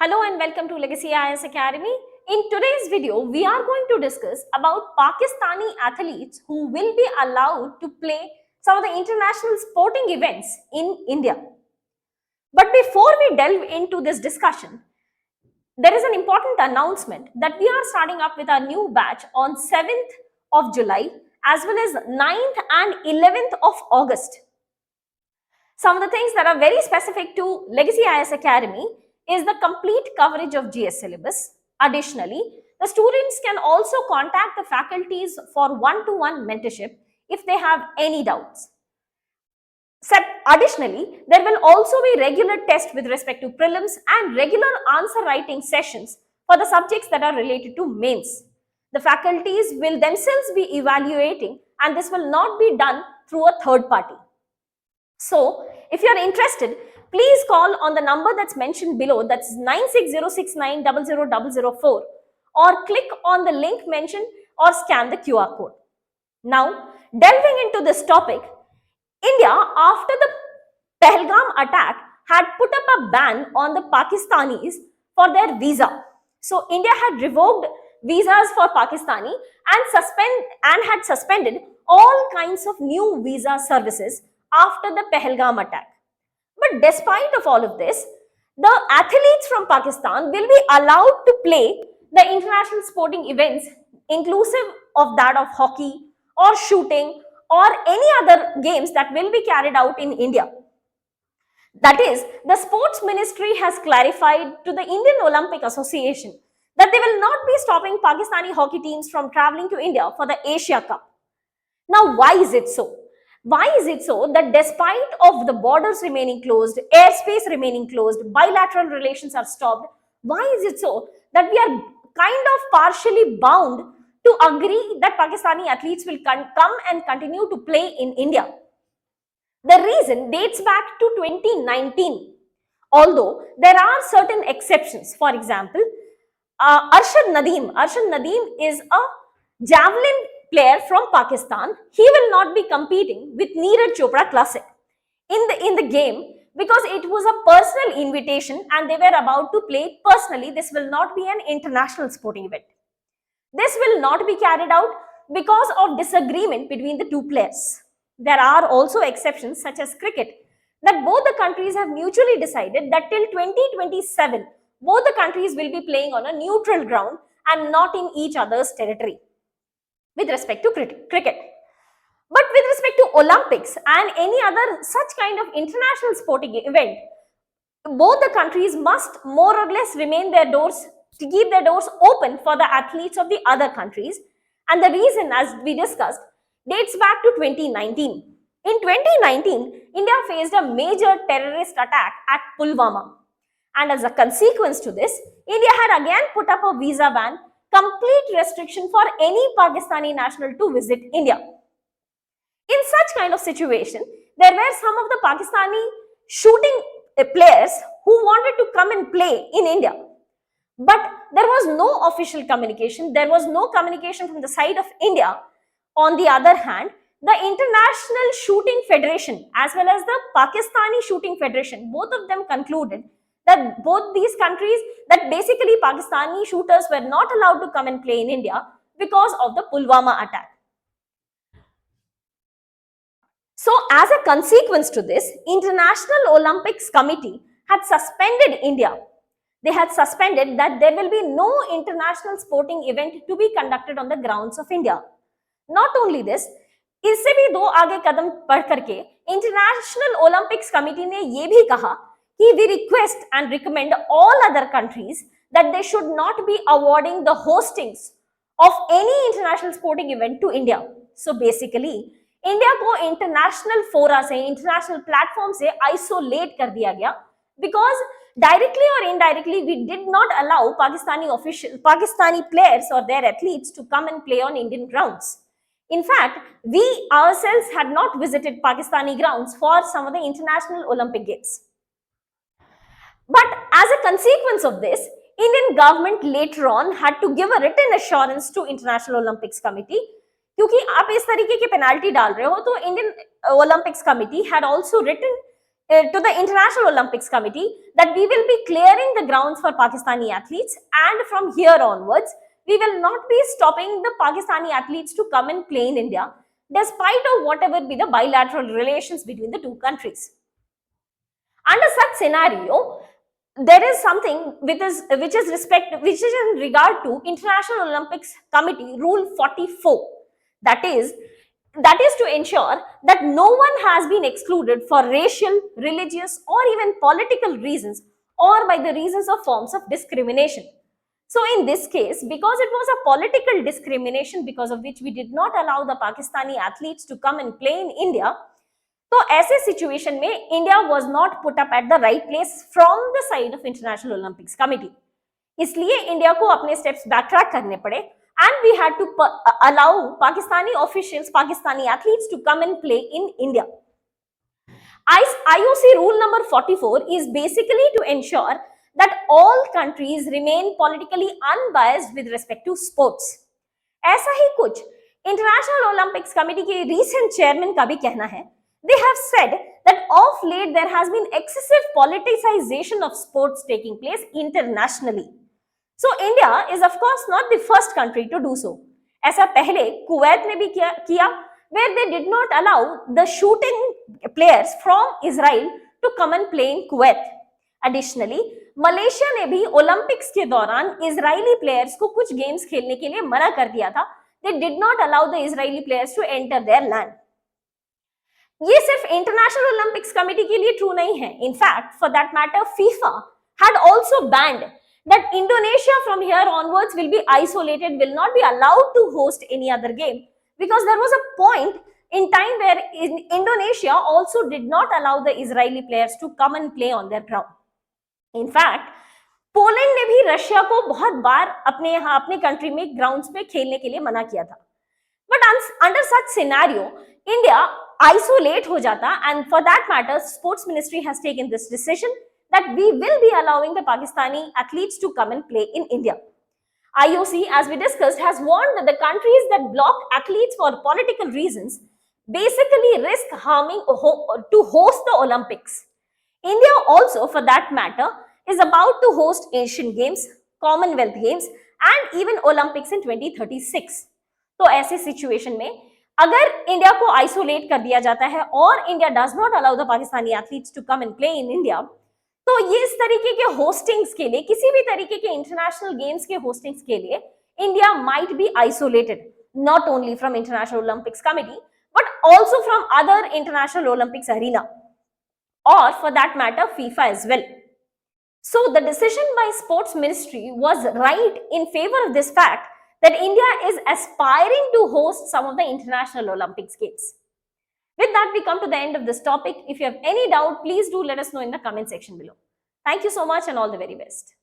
Hello and welcome to Legacy IAS Academy. In today's video, we are going to discuss about Pakistani athletes who will be allowed to play some of the international sporting events in India. But before we delve into this discussion, there is an important announcement that we are starting up with our new batch on 7th of July as well as 9th and 11th of August. Some of the things that are very specific to Legacy IAS Academy is the complete coverage of GS syllabus. Additionally, the students can also contact the faculties for one-to-one mentorship if they have any doubts. Additionally, there will also be regular tests with respect to prelims and regular answer writing sessions for the subjects that are related to mains. The faculties will themselves be evaluating, and this will not be done through a third party. So, if you are interested, please call on the number that's mentioned below, that's 9606900004, or click on the link mentioned or scan the QR code. Now, delving into this topic, India, after the Pahalgam attack, had put up a ban on the Pakistanis for their visa. So, India had revoked visas for Pakistani and had suspended all kinds of new visa services after the Pahalgam attack. But despite of all of this, the athletes from Pakistan will be allowed to play the international sporting events inclusive of that of hockey or shooting or any other games that will be carried out in India. That is, the sports ministry has clarified to the Indian Olympic Association that they will not be stopping Pakistani hockey teams from traveling to India for the Asia Cup. Now, why is it so? Why is it so that despite of the borders remaining closed, airspace remaining closed, bilateral relations are stopped, why is it so that we are kind of partially bound to agree that Pakistani athletes will come and continue to play in India? The reason dates back to 2019, although there are certain exceptions. For example, Arshad Nadeem is a javelin player from Pakistan. He will not be competing with Neeraj Chopra Classic in the game because it was a personal invitation and they were about to play personally. This will not be an international sporting event. This will not be carried out because of disagreement between the two players. There are also exceptions such as cricket that both the countries have mutually decided that till 2027 both the countries will be playing on a neutral ground and not in each other's territory with respect to cricket. But with respect to Olympics and any other such kind of international sporting event, both the countries must more or less remain their doors to keep their doors open for the athletes of the other countries. And the reason, as we discussed, dates back to 2019. In 2019, India faced a major terrorist attack at Pulwama. And as a consequence to this, India had again put up a visa ban, complete restriction for any Pakistani national to visit India. In such kind of situation, there were some of the Pakistani shooting players who wanted to come and play in India. But there was no official communication. There was no communication from the side of India. On the other hand, the International Shooting Federation as well as the Pakistani Shooting Federation, both of them concluded that both these countries, that basically Pakistani shooters were not allowed to come and play in India because of the Pulwama attack. So as a consequence to this, International Olympics Committee had suspended India. They had suspended that there will be no international sporting event to be conducted on the grounds of India. Not only this, इससे भी दो आगे कदम बढ़ करके international Olympics committee ने ये भी कहा कि we request and recommend all other countries that they should not be awarding the hostings of any international sporting event to India. So basically, India को international fora से, international platform से isolate कर दिया गया because directly or indirectly we did not allow Pakistani players or their athletes to come and play on Indian grounds. In fact, we ourselves had not visited Pakistani grounds for some of the international Olympic games. But as a consequence of this, Indian government later on had to give a written assurance to International Olympics Committee क्योंकि आप इस तरीके की penalty डाल रहे हो तो Indian Olympics Committee had also written to the International Olympics Committee that we will be clearing the grounds for Pakistani athletes, and from here onwards, we will not be stopping the Pakistani athletes to come and play in India, despite of whatever be the bilateral relations between the two countries. Under such scenario, there is something which is in regard to International Olympics Committee Rule 44. That is to ensure that no one has been excluded for racial, religious, or even political reasons, or by the reasons of forms of discrimination. So in this case, because it was a political discrimination because of which we did not allow the Pakistani athletes to come and play in India, तो ऐसे situation में India was not put up at the right place from the side of International Olympics Committee, इसलिए India को अपने steps backtrack करने पड़े and we had to allow Pakistani officials, Pakistani athletes to come and play in India. IOC rule number 44 is basically to ensure that all countries remain politically unbiased with respect to sports. ऐसा ही कुछ international Olympics committee के recent chairman का भी कहना है. They have said that of late there has been excessive politicization of sports taking place internationally. So India is of course not the first country to do so. ऐसा पहले Kuwait ने भी किया where they did not allow the shooting players from Israel to come and play in Kuwait. Additionally, Malaysia ने भी Olympics के दौरान Israeli players को कुछ गेम्स खेलने के लिए मना कर दिया था. They did not allow the Israeli players to enter their land. ये सिर्फ इंटरनेशनल ओलंपिक्स कमेटी के लिए ट्रू नहीं है. In fact for that matter FIFA had also banned that Indonesia from here onwards will be isolated, will not be allowed to host any other game, because there was a point in time where Indonesia also did not allow the Israeli players to come and play on their ground. In fact Poland ने भी Russia को बहुत बार अपने country में grounds पे खेलने के लिए मना किया था. But under such scenario India isolate हो जाता, and for that matter sports ministry has taken this decision that we will be allowing the Pakistani athletes to come and play in India. IOC, as we discussed, has warned that the countries that block athletes for political reasons basically risk harming to host the Olympics. India also, for that matter, is about to host Asian Games, Commonwealth Games and even Olympics in 2036. तो ऐसे situation में अगर India को isolate कर दिया जाता है और India does not allow the Pakistani athletes to come and play in India, तो ये इस तरीके के होस्टिंग्स के लिए, किसी भी तरीके के इंटरनेशनल गेम्स के होस्टिंग्स के लिए India might be isolated, not only from International Olympics Committee but also from other international Olympics arena, or for that matter FIFA as well. So the decision by sports ministry was right in favor of this fact that India is aspiring to host some of the international Olympics games. With that, we come to the end of this topic. If you have any doubt, please do let us know in the comment section below. Thank you so much and all the very best.